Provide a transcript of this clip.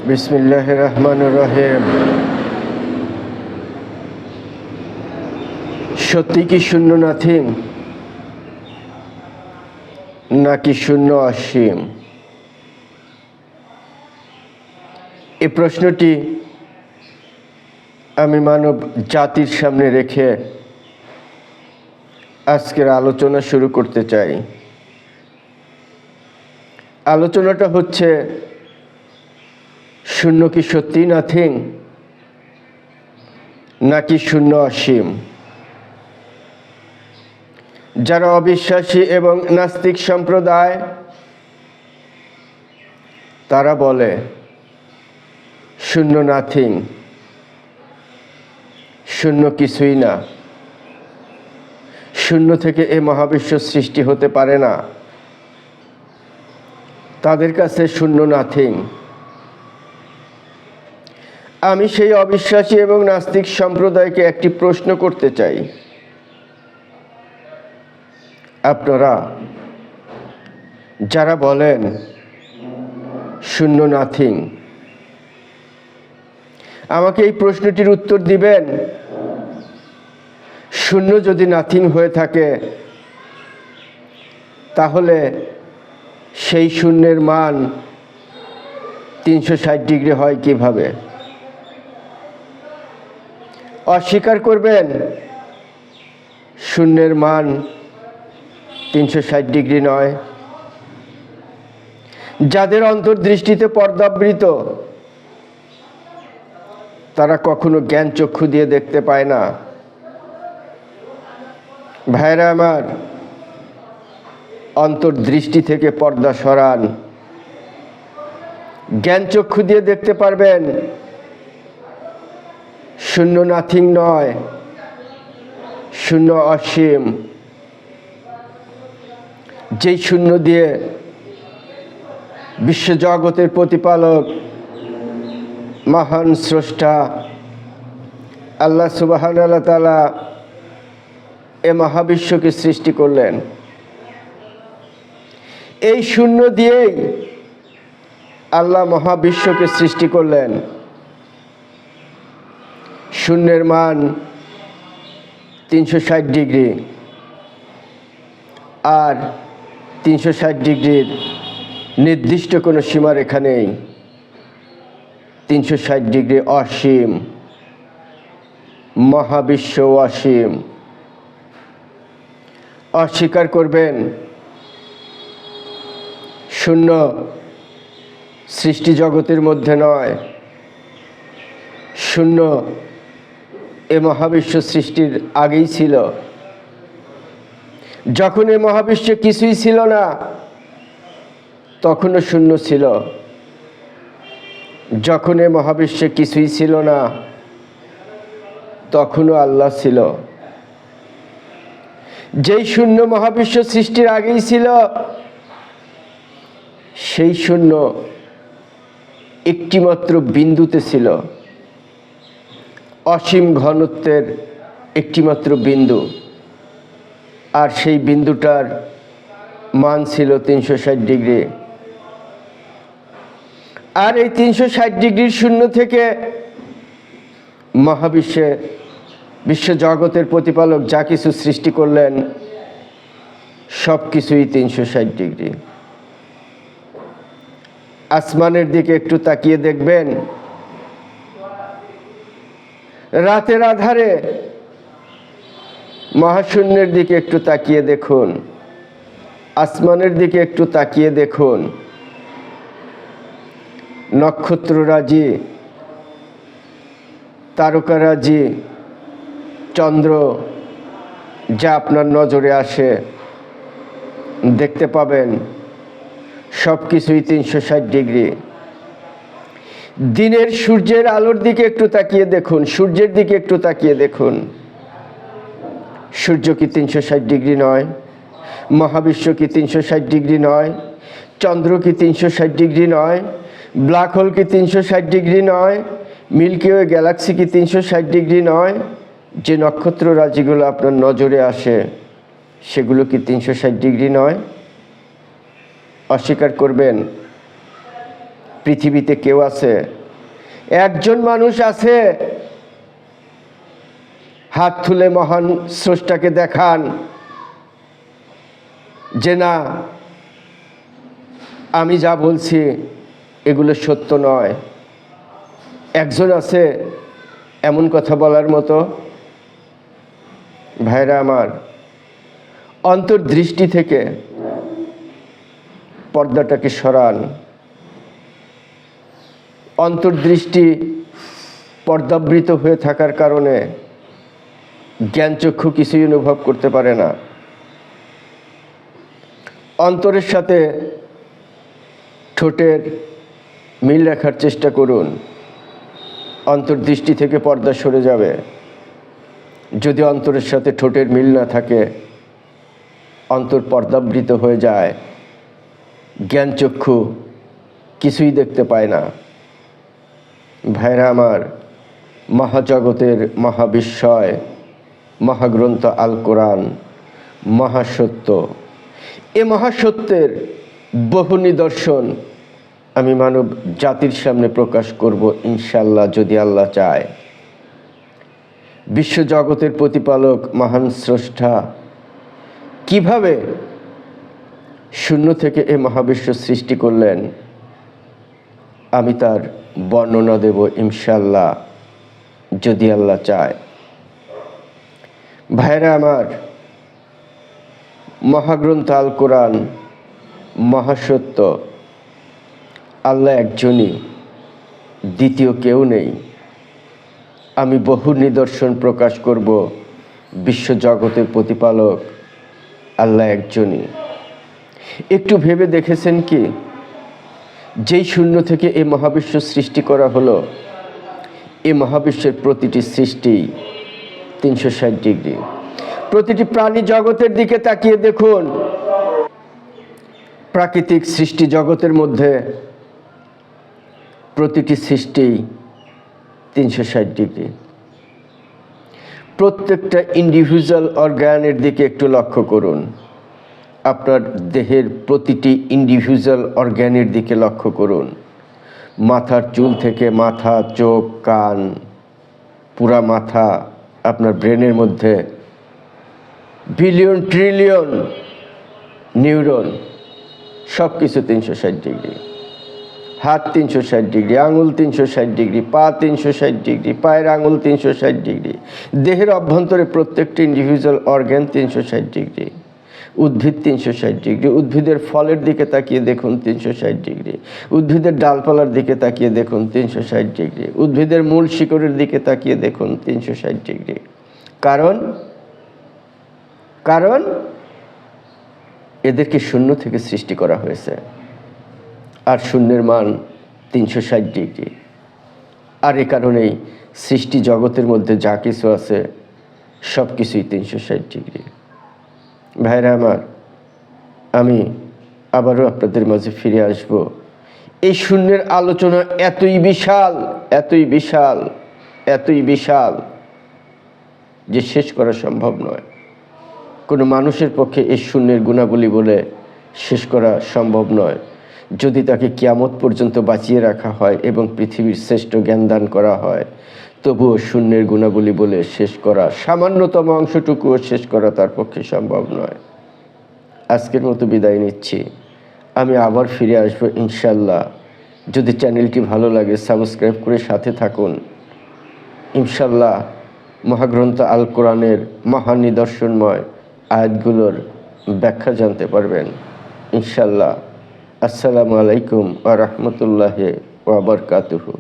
বিসমিল্লাহির রহমানির রহিম। সত্যি কি শূন্য নাথিং, নাকি শূন্য অসীম? এই প্রশ্নটি আমি মানব জাতির সামনে রেখে আজকের আলোচনা শুরু করতে চাই। আলোচনাটা হচ্ছে, শূন্য কি সত্যি নাথিং, নাকি শূন্য অসীম? যারা অবিশ্বাসী এবং নাস্তিক সম্প্রদায়, তারা বলে শূন্য নাথিং, শূন্য কিছুই না, শূন্য থেকে এ মহাবিশ্ব সৃষ্টি হতে পারে না। তাদের কাছে শূন্য নাথিং। আমি সেই অবিশ্বাসী এবং নাস্তিক সম্প্রদায়কে একটি প্রশ্ন করতে চাই। আপনারা যারা বলেন শূন্য নাথিং, আমাকে এই প্রশ্নটির উত্তর দিবেন। শূন্য যদি নাথিং হয়ে থাকে, তাহলে সেই শূন্যের মান 360 ডিগ্রি হয় কিভাবে? অস্বীকার করবেন শূন্যের মান 360 ডিগ্রি নয়। যাদের অন্তর্দৃষ্টিতে পর্দাবৃত, তারা কখনো জ্ঞান চক্ষু দিয়ে দেখতে পায় না। ভাইরা আমার, অন্তর্দৃষ্টি থেকে পর্দা সরান, জ্ঞান চক্ষু দিয়ে দেখতে পারবেন শূন্য নাথিং নয়, শূন্য অসীম। যেই শূন্য দিয়ে বিশ্বজগতের প্রতিপালক মহান স্রষ্টা আল্লাহ সুবহানাহু ওয়া তাআলা এ মহাবিশ্বকে সৃষ্টি করলেন, এই শূন্য দিয়েই আল্লাহ মহাবিশ্বকে সৃষ্টি করলেন। শূন্যের মান 360 ডিগ্রি, আর 360 ডিগ্রির নির্দিষ্ট কোনো সীমারেখা নেই। 360 ডিগ্রি অসীম, মহাবিশ্ব অসীম। অস্বীকার করবেন শূন্য সৃষ্টি জগতের মধ্যে নয়, শূন্য এ মহাবিশ্ব সৃষ্টির আগেই ছিল। যখন এ মহাবিশ্বে কিছুই ছিল না, তখনও শূন্য ছিল। যখন এ মহাবিশ্বে কিছুই ছিল না, তখনও আল্লাহ ছিল। যেই শূন্য মহাবিশ্ব সৃষ্টির আগেই ছিল, সেই শূন্য একটিমাত্র বিন্দুতে ছিল, অসীম ঘনত্বের একটিমাত্র বিন্দু, আর সেই বিন্দুটার মান ছিল 360 ডিগ্রি। আর এই 360 ডিগ্রির শূন্য থেকে মহাবিশ্বে বিশ্বজগতের প্রতিপালক যা কিছু সৃষ্টি করলেন, সব কিছুই 360 ডিগ্রি। আসমানের দিকে একটু তাকিয়ে দেখবেন, রাতের আধারে মহাশূন্যের দিকে একটু তাকিয়ে দেখুন, আসমানের দিকে একটু তাকিয়ে দেখুন। নক্ষত্ররাজি, তারকারাজি, চন্দ্র যা আপনার নজরে আসে, দেখতে পাবেন সব কিছুই 360 ডিগ্রি। দিনের সূর্যের আলোর দিকে একটু তাকিয়ে দেখুন, সূর্যের দিকে একটু তাকিয়ে দেখুন। সূর্য কি 360 ডিগ্রি নয়? মহাবিশ্ব কি 360 ডিগ্রি নয়? চন্দ্র কি 360 ডিগ্রি নয়? ব্ল্যাক হোল কি 360 ডিগ্রি নয়? মিল্কি ওয়ে গ্যালাক্সি কি 360 ডিগ্রি নয়? যে নক্ষত্র রাজিগুলো আপনার নজরে আসে, সেগুলো কি 360 ডিগ্রি নয়? অস্বীকার করবেন পৃথিবীতে কেউ আছে? একজন মানুষ আছে, হাত তুলে মহান স্রষ্টাকে দেখান যে না, আমি যা বলছি এগুলো সত্য নয়। একজন আছে এমন কথা বলার মতো? ভাইরা আমার, অন্তর্দৃষ্টি থেকে পর্দাটাকে সরান। অন্তর্দৃষ্টি পর্দাবৃত হয়ে থাকার কারণে জ্ঞানচক্ষু কিছুই অনুভব করতে পারে না। অন্তরের সাথে ঠোঁটের মিল রাখার চেষ্টা করুন, অন্তর্দৃষ্টি থেকে পর্দা সরে যাবে। যদি অন্তরের সাথে ঠোঁটের মিল না থাকে, অন্তর পর্দাবৃত হয়ে যায়, জ্ঞানচক্ষু কিছুই দেখতে পায় না। ভাইরা আমার, মহাজগতের মহাবিস্ময় মহাগ্রন্থ আল কোরআন মহাসত্য। এ মহাসত্যের বহু নিদর্শন আমি মানব জাতির সামনে প্রকাশ করব ইনশাল্লাহ, যদি আল্লাহ চায়। বিশ্বজগতের প্রতিপালক মহান স্রষ্টা কিভাবে শূন্য থেকে এ মহাবিশ্ব সৃষ্টি করলেন, আমি তার বর্ণনা দেব ইনশাল্লাহ, যদি আল্লাহ চায়। ভাইরা আমার, মহাগ্রন্থ আল কোরআন মহাসত্য। আল্লাহ একজনই, দ্বিতীয় কেউ নেই। আমি বহু নিদর্শন প্রকাশ করব, বিশ্বজগতের প্রতিপালক আল্লাহ একজনই। একটু ভেবে দেখেছেন কি, যেই শূন্য থেকে এই মহাবিশ্ব সৃষ্টি করা হলো, এই মহাবিশ্বের প্রতিটি সৃষ্টি 360 ডিগ্রি। প্রতিটি প্রাণী জগতের দিকে তাকিয়ে দেখুন, প্রাকৃতিক সৃষ্টি জগতের মধ্যে প্রতিটি সৃষ্টি 360 ডিগ্রি। প্রত্যেকটা ইন্ডিভিজুয়াল অর্গানের দিকে একটু লক্ষ্য করুন। আপনার দেহের প্রতিটি ইন্ডিভিজুয়াল অর্গানের দিকে লক্ষ্য করুন। মাথার চুল থেকে মাথা, চোখ, কান, পুরা মাথা, আপনার ব্রেনের মধ্যে বিলিয়ন ট্রিলিয়ন নিউরন, সব কিছু 360 ডিগ্রি। হাত 360 ডিগ্রি, আঙুল 360 ডিগ্রি, পা 360 ডিগ্রি, পায়ের আঙুল 360 ডিগ্রি। দেহের অভ্যন্তরে প্রত্যেকটি ইন্ডিভিজুয়াল অর্গান 360 ডিগ্রি। উদ্ভিদ 360 ডিগ্রি। উদ্ভিদের ফলের দিকে তাকিয়ে দেখুন 360 ডিগ্রি। উদ্ভিদের ডালপালার দিকে তাকিয়ে দেখুন 360 ডিগ্রি। উদ্ভিদের মূল শিকড়ের দিকে তাকিয়ে দেখুন 360 ডিগ্রি। কারণ এদেরকে শূন্য থেকে সৃষ্টি করা হয়েছে, আর শূন্যের মান 360 ডিগ্রি। আর এ কারণেই সৃষ্টি জগতের মধ্যে যা কিছু আছে সব কিছুই 360 ডিগ্রি। ভাইরা আমার, আমি আবারও আপনাদের মাঝে ফিরে আসব। এই শূন্যের আলোচনা এতই বিশাল, এতই বিশাল, এতই বিশাল যে শেষ করা সম্ভব নয়। কোনো মানুষের পক্ষে এই শূন্যের গুণাবলী বলে শেষ করা সম্ভব নয়। যদি তাকে কিয়ামত পর্যন্ত বাঁচিয়ে রাখা হয় এবং পৃথিবীর শ্রেষ্ঠ জ্ঞান দান করা হয়, তবুও শূন্যের গুণাবলী বলে শেষ করা, সামান্যতম অংশটুকুও শেষ করা তার পক্ষে সম্ভব নয়। আজকের মতো বিদায় নিচ্ছি। আমি আবার ফিরে আসবো ইনশাল্লাহ। যদি চ্যানেলটি ভালো লাগে সাবস্ক্রাইব করে সাথে থাকুন। ইনশাল্লাহ মহাগ্রন্থ আল কোরআনের মহা নিদর্শনময় আয়াতগুলোর ব্যাখ্যা জানতে পারবেন ইনশাল্লাহ। আসসালামু আলাইকুম ওয়া রাহমাতুল্লাহি ওয়া বারাকাতুহু।